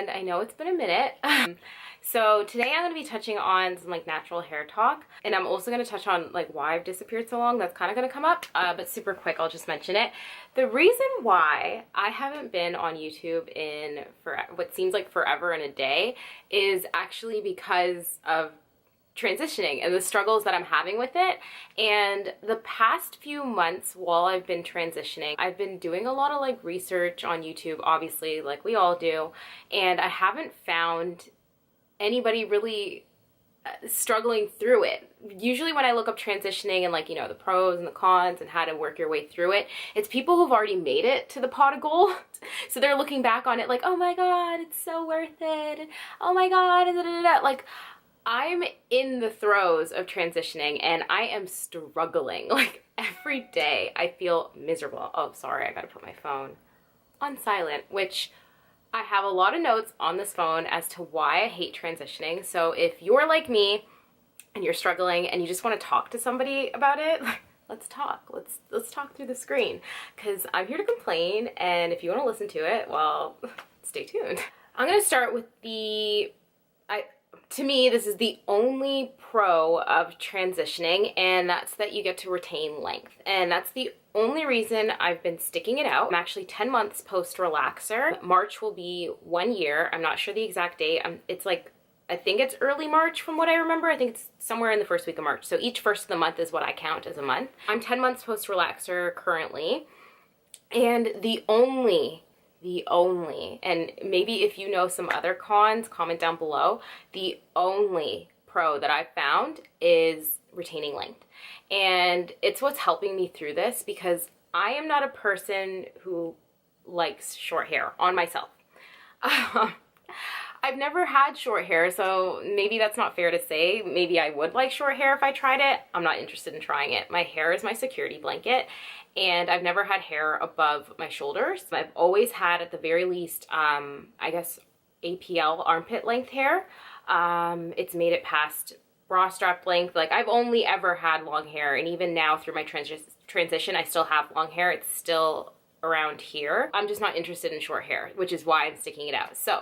and I know it's been a minute. So today I'm going to be touching on some like natural hair talk, and I'm also going to touch on like why I've disappeared so long. That's kind of going to come up, but super quick, I'll just mention it. The reason why I haven't been on YouTube in for what seems like forever and a day is actually because of transitioning and the struggles that I'm having with it. And the past few months while I've been transitioning, I've been doing a lot of like research on YouTube, obviously, like we all do, and I haven't found anybody really struggling through it. Usually when I look up transitioning and like, you know, the pros and the cons and how to work your way through it, it's people who've already made it to the pot of gold. So they're looking back on it like, oh my God, it's so worth it. Oh my God, da, da, da, da. Like, I'm in the throes of transitioning and I am struggling. Like every day I feel miserable. Oh, sorry, I gotta put my phone on silent, which I have a lot of notes on this phone as to why I hate transitioning. So if you're like me and you're struggling and you just want to talk to somebody about it, let's talk. Let's talk through the screen, because I'm here to complain, and if you want to listen to it, well, stay tuned. I'm going to start with to me, this is the only pro of transitioning, and that's that you get to retain length. And that's the only reason I've been sticking it out. I'm actually 10 months post relaxer. March will be 1 year. I'm not sure the exact date. It's like, I think it's early March from what I remember. I think it's somewhere in the first week of March. So each first of the month is what I count as a month. I'm 10 months post relaxer currently. And the only, and maybe if you know some other cons, comment down below, the only pro that I've found is retaining length. And it's what's helping me through this, because I am not a person who likes short hair on myself. I've never had short hair, so maybe that's not fair to say. Maybe I would like short hair if I tried it. I'm not interested in trying it. My hair is my security blanket, and I've never had hair above my shoulders. I've always had, at the very least, I guess, APL armpit length hair. It's made it past bra strap length. Like, I've only ever had long hair, and even now through my transition, I still have long hair. It's still around here. I'm just not interested in short hair, which is why I'm sticking it out. So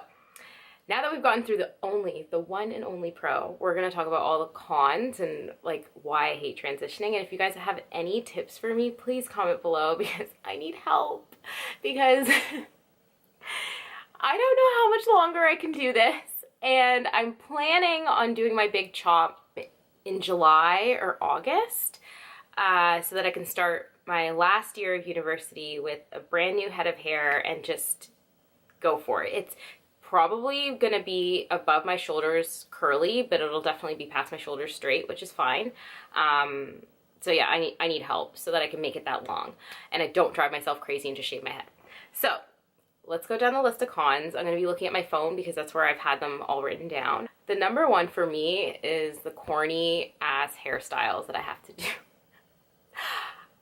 now that we've gotten through the one and only pro, we're gonna talk about all the cons and like why I hate transitioning. And if you guys have any tips for me, please comment below, because I need help, because I don't know how much longer I can do this. And I'm planning on doing my big chop in July or August, so that I can start my last year of university with a brand new head of hair and just go for it. It's probably gonna be above my shoulders curly, but it'll definitely be past my shoulders straight, which is fine. So yeah, I need help so that I can make it that long and I don't drive myself crazy and just shave my head. So let's go down the list of cons. I'm gonna be looking at my phone because that's where I've had them all written down. The number one for me is the corny ass hairstyles that I have to do.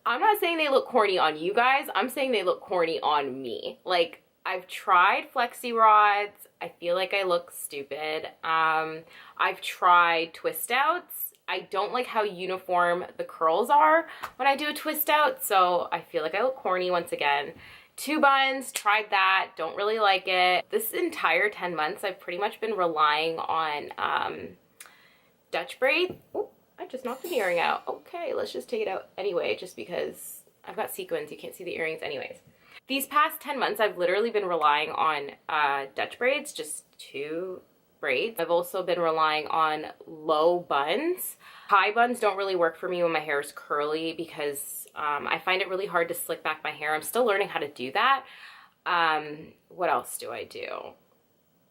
I'm not saying they look corny on you guys, I'm saying they look corny on me. Like, I've tried flexi rods. I feel like I look stupid. I've tried twist outs. I don't like how uniform the curls are when I do a twist out, so I feel like I look corny once again. 2 buns, tried that, don't really like it. This entire 10 months, I've pretty much been relying on Dutch braid. Oh, I just knocked an earring out. Okay, let's just take it out anyway, just because I've got sequins. You can't see the earrings anyways. These past 10 months, I've literally been relying on Dutch braids, just 2 braids. I've also been relying on low buns. High buns don't really work for me when my hair is curly, because I find it really hard to slick back my hair. I'm still learning how to do that. What else do I do?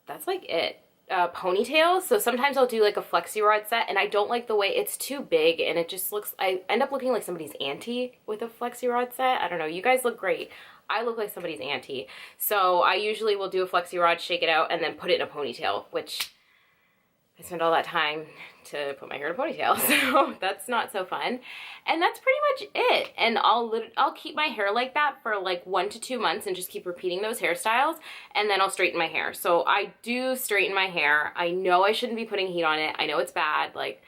That's like it. Ponytails. So sometimes I'll do like a flexi rod set, and I don't like the way it's too big, and it just looks, I end up looking like somebody's auntie with a flexi rod set. I don't know. You guys look great. I look like somebody's auntie. So I usually will do a flexi rod, shake it out, and then put it in a ponytail, which I spend all that time to put my hair in a ponytail, so that's not so fun. And that's pretty much it. And I'll keep my hair like that for like 1 to 2 months and just keep repeating those hairstyles, and then I'll straighten my hair. So I do straighten my hair. I know I shouldn't be putting heat on it. I know it's bad. Like,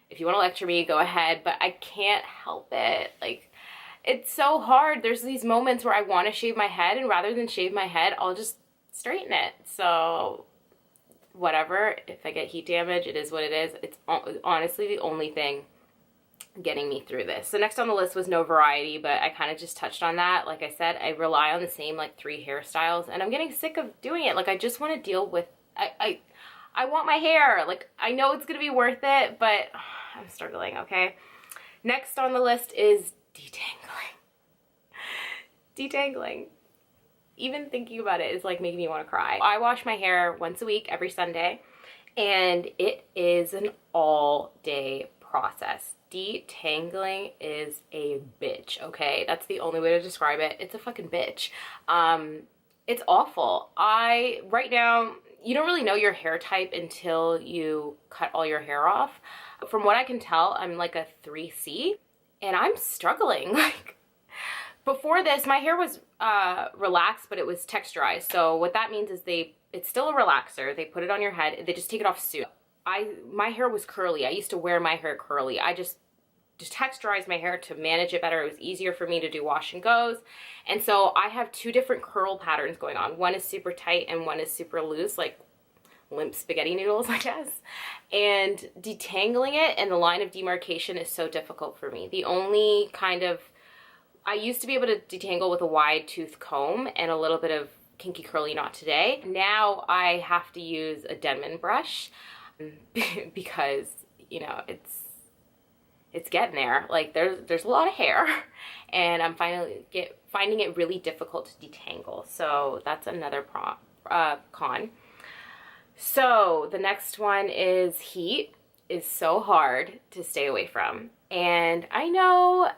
if you want to lecture me, go ahead, but I can't help it. Like, it's so hard. There's these moments where I want to shave my head, and rather than shave my head, I'll just straighten it. So whatever, if I get heat damage, it is what it is. It's honestly the only thing getting me through this. So next on the list was no variety, but I kind of just touched on that. Like I said, I rely on the same like 3 hairstyles, and I'm getting sick of doing it. Like, I just want to deal with, I want my hair. Like, I know it's gonna be worth it, but I'm struggling. Okay, next on the list is detangling. Detangling. Even thinking about it is like making me want to cry. I wash my hair once a week, every Sunday, and it is an all-day process. Detangling is a bitch, okay? That's the only way to describe it. It's a fucking bitch. It's awful. Right now, you don't really know your hair type until you cut all your hair off. From what I can tell, I'm like a 3C, and I'm struggling. Like, before this, my hair was relaxed, but it was texturized. So what that means is it's still a relaxer. They put it on your head. They just take it off soon. My hair was curly. I used to wear my hair curly. I just texturized my hair to manage it better. It was easier for me to do wash and goes. And so I have 2 different curl patterns going on. One is super tight and one is super loose, like limp spaghetti noodles, I guess. And detangling it and the line of demarcation is so difficult for me. The only kind of, I used to be able to detangle with a wide tooth comb and a little bit of kinky curly knot today. Now I have to use a Denman brush because, you know, it's getting there. Like, there's a lot of hair, and I'm finding it really difficult to detangle. So that's another con. So the next one is heat is so hard to stay away from. And I know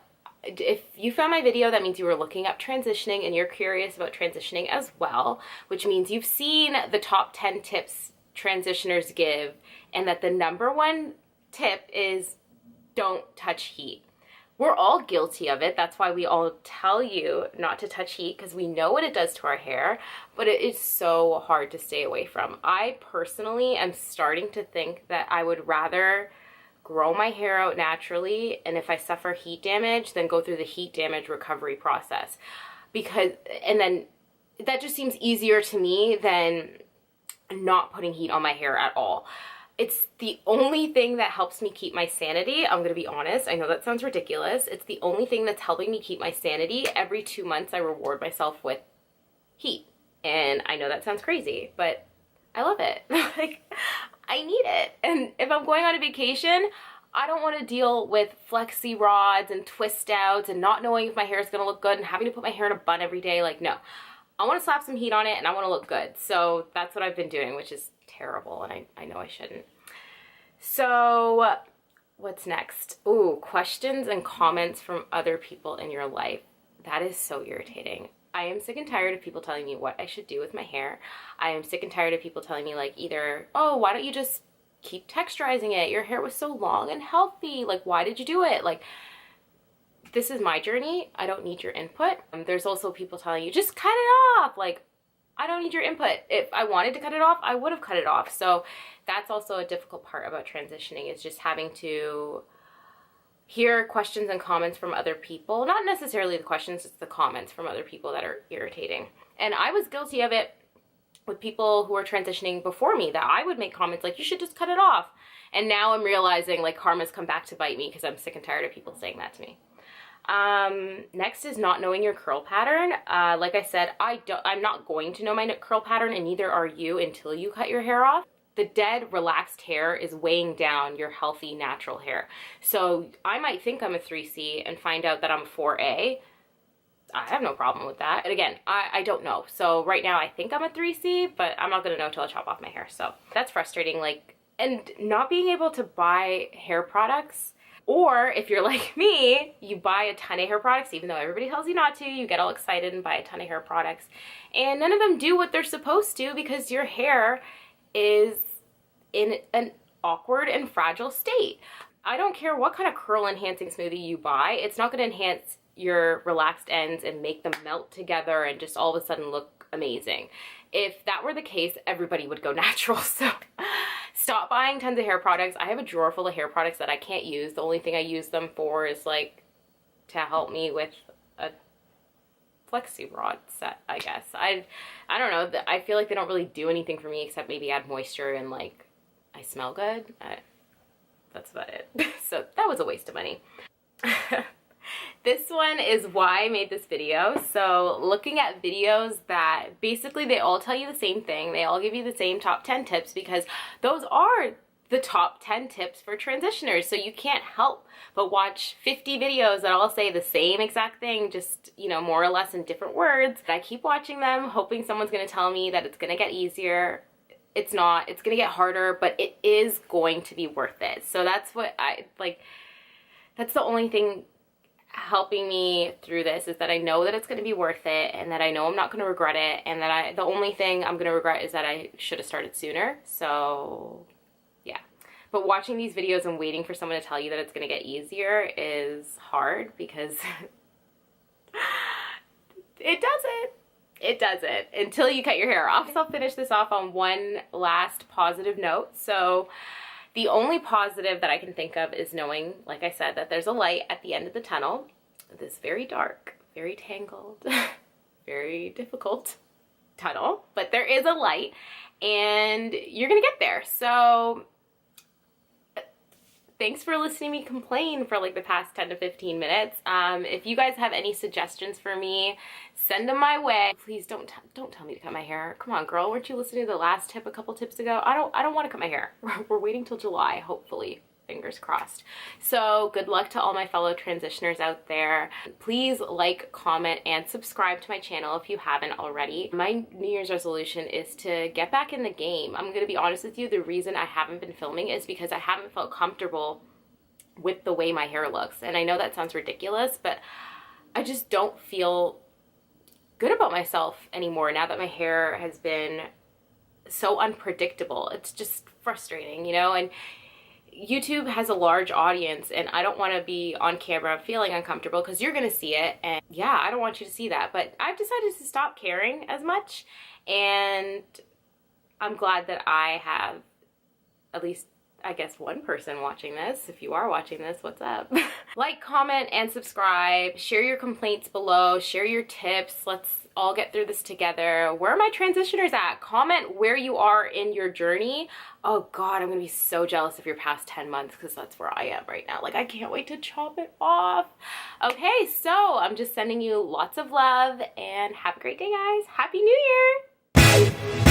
if you found my video, that means you were looking up transitioning and you're curious about transitioning as well, which means you've seen the top 10 tips transitioners give, and that the number 1 tip is don't touch heat. We're all guilty of it. That's why we all tell you not to touch heat, because we know what it does to our hair, but it is so hard to stay away from. I personally am starting to think that I would rather grow my hair out naturally, and if I suffer heat damage, then go through the heat damage recovery process. And then that just seems easier to me than not putting heat on my hair at all. It's the only thing that helps me keep my sanity. I'm gonna be honest. I know that sounds ridiculous. It's the only thing that's helping me keep my sanity. Every 2 months, I reward myself with heat. And I know that sounds crazy, but I love it. Like, I need it. And if I'm going on a vacation, I don't want to deal with flexi rods and twist outs and not knowing if my hair is going to look good and having to put my hair in a bun every day. Like, no. I want to slap some heat on it and I want to look good. So that's what I've been doing, which is terrible, and I know I shouldn't. So what's next? Ooh, questions and comments from other people in your life. That is so irritating. I am sick and tired of people telling me what I should do with my hair. I am sick and tired of people telling me, like, either, oh, why don't you just keep texturizing it? Your hair was so long and healthy. Like, why did you do it? Like, this is my journey. I don't need your input. There's also people telling you, just cut it off. Like, I don't need your input. If I wanted to cut it off, I would have cut it off. So that's also a difficult part about transitioning, is just having to hear questions and comments from other people. Not necessarily the questions, it's the comments from other people that are irritating. And I was guilty of it with people who were transitioning before me, that I would make comments like, you should just cut it off. And now I'm realizing, like, karma's come back to bite me because I'm sick and tired of people saying that to me. Next is not knowing your curl pattern. Like I said, I'm not going to know my curl pattern, and neither are you until you cut your hair off. The dead, relaxed hair is weighing down your healthy, natural hair. So I might think I'm a 3C and find out that I'm a 4A. I have no problem with that. And again, I don't know. So right now I think I'm a 3C, but I'm not gonna know till I chop off my hair. So that's frustrating. Like, and not being able to buy hair products. Or if you're like me, you buy a ton of hair products, even though everybody tells you not to. You get all excited and buy a ton of hair products, and none of them do what they're supposed to, because your hair is in an awkward and fragile state. I don't care what kind of curl enhancing smoothie you buy. It's not going to enhance your relaxed ends and make them melt together and just all of a sudden look amazing. If that were the case, everybody would go natural. So stop buying tons of hair products. I have a drawer full of hair products that I can't use. The only thing I use them for is, like, to help me with a flexi rod set, I guess. I don't know. I feel like they don't really do anything for me except maybe add moisture and like I smell good. That's about it. So that was a waste of money. This one is why I made this video. So looking at videos that basically they all tell you the same thing. They all give you the same top 10 tips because those are the top 10 tips for transitioners. So you can't help but watch 50 videos that all say the same exact thing, just, you know, more or less in different words. I keep watching them, hoping someone's gonna tell me that it's gonna get easier. It's not. It's gonna get harder, but it is going to be worth it. So that's what I like. That's the only thing helping me through this, is that I know that it's going to be worth it, and that I know I'm not going to regret it, and that the only thing I'm going to regret is that I should have started sooner. So yeah, but watching these videos and waiting for someone to tell you that it's going to get easier is hard, because it doesn't until you cut your hair off. So I'll finish this off on one last positive note. So the only positive that I can think of is knowing, like I said, that there's a light at the end of the tunnel. This very dark, very tangled, very difficult tunnel, but there is a light and you're gonna get there. So thanks for listening to me complain for like the past 10 to 15 minutes. If you guys have any suggestions for me, send them my way. Please don't tell me to cut my hair. Come on, girl. Weren't you listening to the last tip a couple tips ago? I don't want to cut my hair. We're waiting till July, hopefully. Fingers crossed. So good luck to all my fellow transitioners out there. Please like, comment, and subscribe to my channel if you haven't already. My New Year's resolution is to get back in the game. I'm gonna be honest with you, the reason I haven't been filming is because I haven't felt comfortable with the way my hair looks. And I know that sounds ridiculous, but I just don't feel good about myself anymore now that my hair has been so unpredictable. It's just frustrating, you know? And YouTube has a large audience, and I don't want to be on camera feeling uncomfortable, because you're going to see it, and yeah, I don't want you to see that. But I've decided to stop caring as much, and I'm glad that I have at least, I guess, one person watching this. If you are watching this, what's up? Like, comment, and subscribe. Share your complaints below. Share your tips. Let's all get through this together. Where are my transitioners at? Comment where you are in your journey. Oh God, I'm gonna be so jealous of your past 10 months, because that's where I am right now. Like, I can't wait to chop it off. Okay, so I'm just sending you lots of love, and have a great day, guys. Happy New Year!